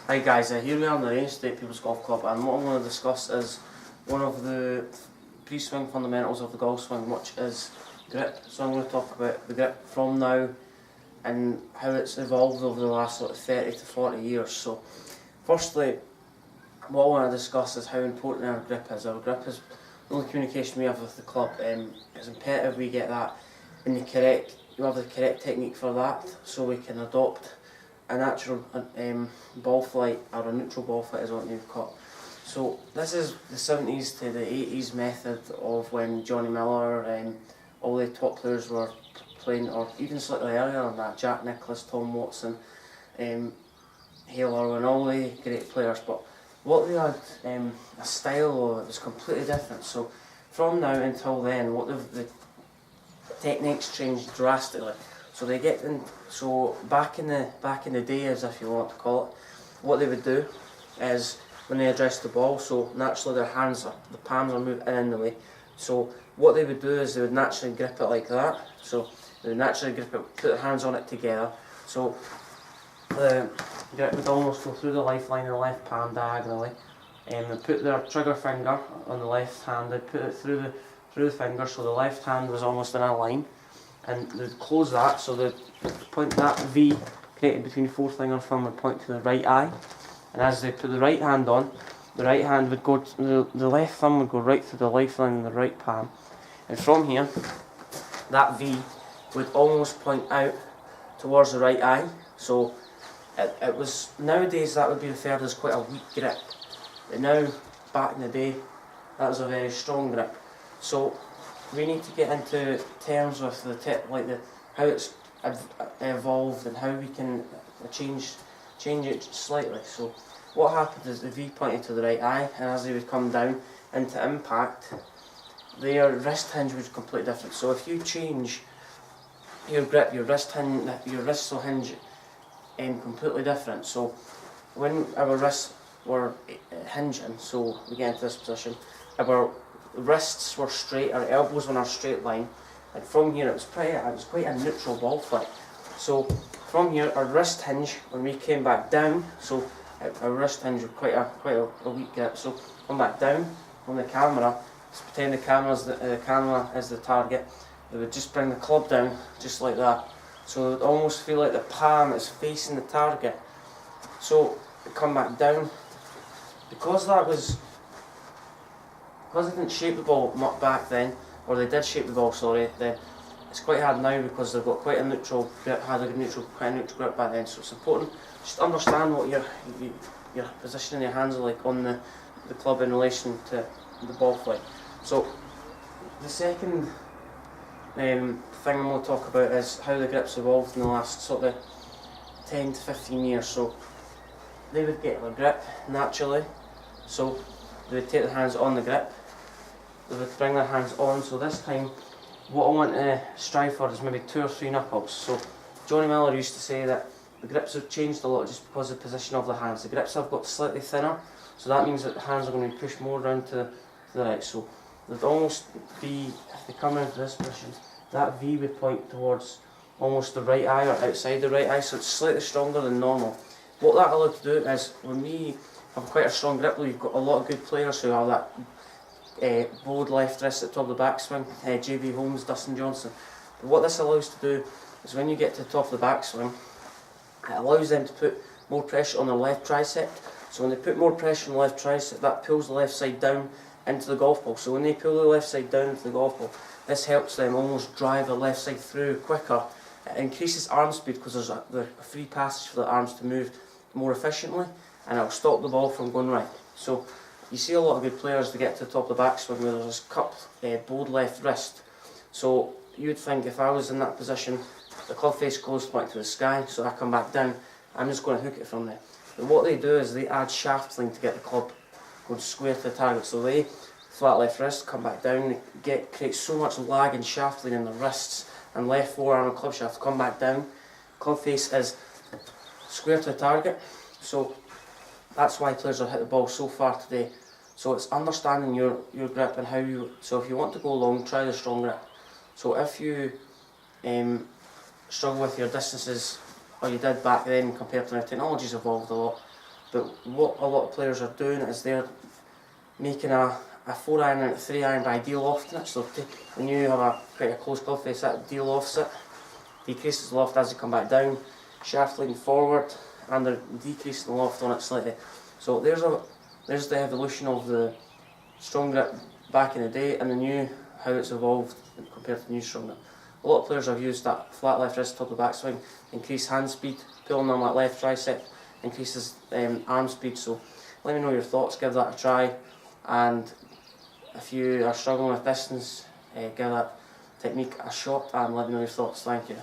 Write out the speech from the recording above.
Hi guys, here we are in the Range State People's Golf Club, and what I'm going to discuss is one of the pre-swing fundamentals of the golf swing, which is grip. So I'm going to talk about the grip from now and how it's evolved over the last 30 to 40 years. So firstly, what I want to discuss is how important our grip is. Our grip is the only communication we have with the club. It's imperative we get that in the correct, you have the correct technique for that, so we can adopt a natural ball flight, or a neutral ball flight is what you've got. So this is the 70s to the 80s method of when Johnny Miller, all the top players were playing, or even slightly earlier than that, Jack Nicklaus, Tom Watson, Hale Irwin, all the great players. But what they had, a style that was completely different. So from now until then, what the techniques changed drastically. So they get in. So back in the day, as if you want to call it, what they would do is when they address the ball. So naturally their hands, the palms are moved in the way. So what they would do is they would naturally grip it like that. So they would naturally grip it, put their hands on it together. So the grip would almost go through the lifeline in the left palm diagonally, and they put their trigger finger on the left hand. They'd put it through the finger, so the left hand was almost in a line. And they'd close that, so they'd point that V created between forefinger and thumb would point to the right eye. And as they put the right hand on, the right hand would go to the left thumb would go right through the lifeline in the right palm. And from here, that V would almost point out towards the right eye. So it was, nowadays that would be referred as quite a weak grip. But now, back in the day, that was a very strong grip. So we need to get into terms with how it's evolved and how we can change it slightly. So what happened is the V pointed to the right eye, and as they would come down into impact, their wrist hinge was completely different. So if you change your grip, your wrists will hinge completely different. So when our wrists were hinging, so we get into this position, our wrists were straight, our elbows were on a straight line, and from here it was quite a neutral ball flight. So from here, our wrist hinge, when we came back down, so our wrist hinge was quite a weak grip. So come back down on the camera, let's pretend the camera is the target. They would just bring the club down just like that. So it would almost feel like the palm is facing the target. So come back down, because they didn't shape the ball much back then, or they did shape the ball, sorry, then it's quite hard now because they've got quite a neutral grip, quite a neutral grip back then. So it's important just to understand what your position in your hands are like on the club in relation to the ball flight. So the second thing I'm going to talk about is how the grip's evolved in the last sort of 10 to 15 years. So they would get their grip naturally, so they would take their hands on the grip, they would bring their hands on. So this time what I want to strive for is maybe 2 or 3 knuckles. So Johnny Miller used to say that the grips have changed a lot just because of the position of the hands. The grips have got slightly thinner, so that means that the hands are going to be pushed more down to the right. So they'd almost be, if they come into this position, that V would point towards almost the right eye or outside the right eye, so it's slightly stronger than normal. What that allows to do is, when we have quite a strong grip, we've got a lot of good players who have that bowed left wrist at the top of the backswing, JB Holmes, Dustin Johnson. But what this allows to do is when you get to the top of the backswing, it allows them to put more pressure on their left tricep. So when they put more pressure on the left tricep, that pulls the left side down into the golf ball. So when they pull the left side down into the golf ball, this helps them almost drive the left side through quicker. It increases arm speed because there's a free passage for the arms to move more efficiently, and it'll stop the ball from going right. So you see a lot of good players that get to the top of the backswing where there's this cupped, bowed left wrist. So you would think if I was in that position, the club face goes point to the sky, so I come back down, I'm just going to hook it from there. But what they do is they add shaftling to get the club going square to the target. So they flat left wrist, come back down, create so much lag and shaftling in the wrists and left forearm and club shaft, come back down. Club face is square to the target. So that's why players will hit the ball so far today. So it's understanding your grip and how you, so if you want to go long, try the strong grip. So if you struggle with your distances, or you did back then compared to now, technology's evolved a lot, But what a lot of players are doing is they're making a 4-iron and a 3-iron by de-lofting it. So when you have quite a close club face, that de-lofts it, decreases the loft as you come back down, shaft leaning forward, and they're decreasing the loft on it slightly. So there's the evolution of the strong grip back in the day and the new, how it's evolved compared to the new strong grip. A lot of players have used that flat left wrist top of backswing, increase hand speed, pulling on that left tricep, increases arm speed. So let me know your thoughts, give that a try, and if you are struggling with distance, give that technique a shot and let me know your thoughts. Thank you.